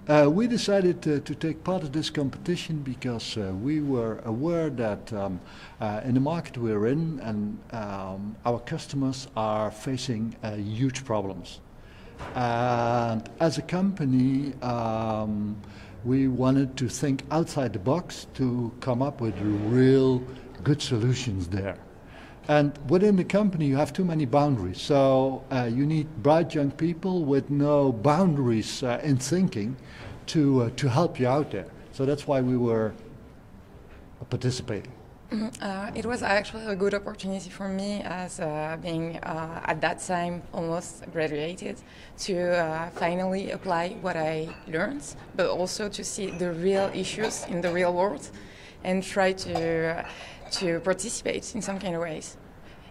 We decided to take part of this competition because we were aware that in the market we're in and our customers are facing huge problems. And as a company, we wanted to think outside the box to come up with real good solutions there. And within the company, you have too many boundaries. So you need bright young people with no boundaries in thinking to help you out there. So that's why we were participating. It was actually a good opportunity for me as being at that time almost graduated to finally apply what I learned, but also to see the real issues in the real world and try to participate in some kind of ways.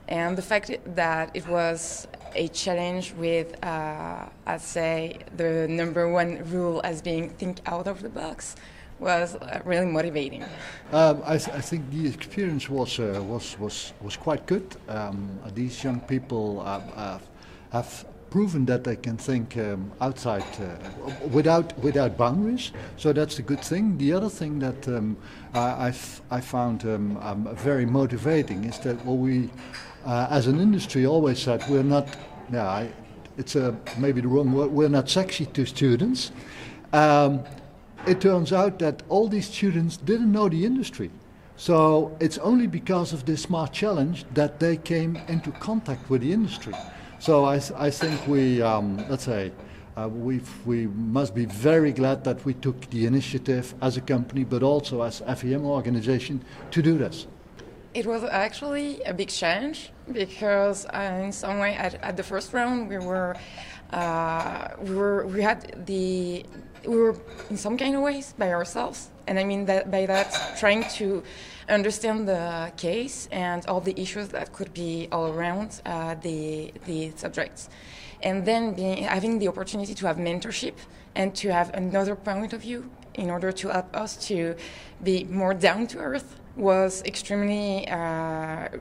And the fact that it was a challenge with, I'd say, the number one rule as being think out of the box was really motivating. I think the experience was quite good. These young people have proven that they can think outside without boundaries. So that's a good thing. The other thing that I found very motivating is that we, as an industry, always said we're not. Yeah, it's maybe the wrong word. We're not sexy to students. It turns out that all these students didn't know the industry. So it's only because of this smart challenge that they came into contact with the industry. So I think we, let's say, we must be very glad that we took the initiative as a company, but also as FEM organization to do this. It was actually a big challenge because in some way at the first round we were in some kind of ways by ourselves, and I mean that by that trying to understand the case and all the issues that could be all around the subjects, and then having the opportunity to have mentorship and to have another point of view in order to help us to be more down to earth was extremely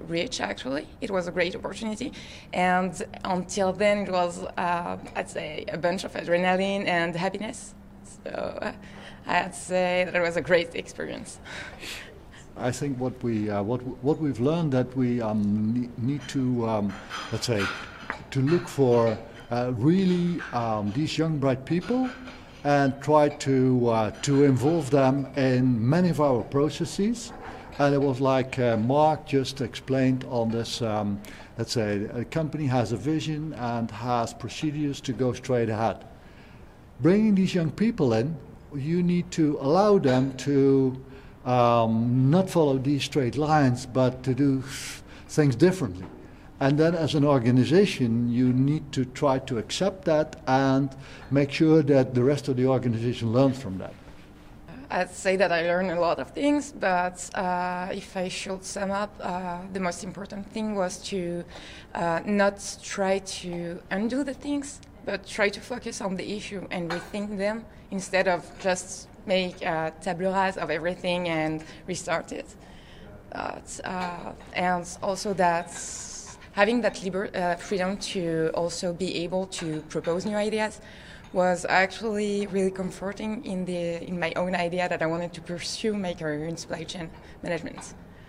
rich. Actually, it was a great opportunity, and until then it was I'd say a bunch of adrenaline and happiness. So I'd say that it was a great experience. I think what we've learned that we need to let's say to look for really these young bright people and try to involve them in many of our processes. And it was like Mark just explained on this. Let's say a company has a vision and has procedures to go straight ahead. Bringing these young people in, you need to allow them to not follow these straight lines, but to do things differently. And then as an organization, you need to try to accept that and make sure that the rest of the organization learns from that. I'd say that I learned a lot of things, but if I should sum up, the most important thing was to not try to undo the things, but try to focus on the issue and rethink them instead of just make a tabula rasa of everything and restart it. And also that having that freedom to also be able to propose new ideas was actually really comforting in my own idea that I wanted to pursue my career in supply chain management.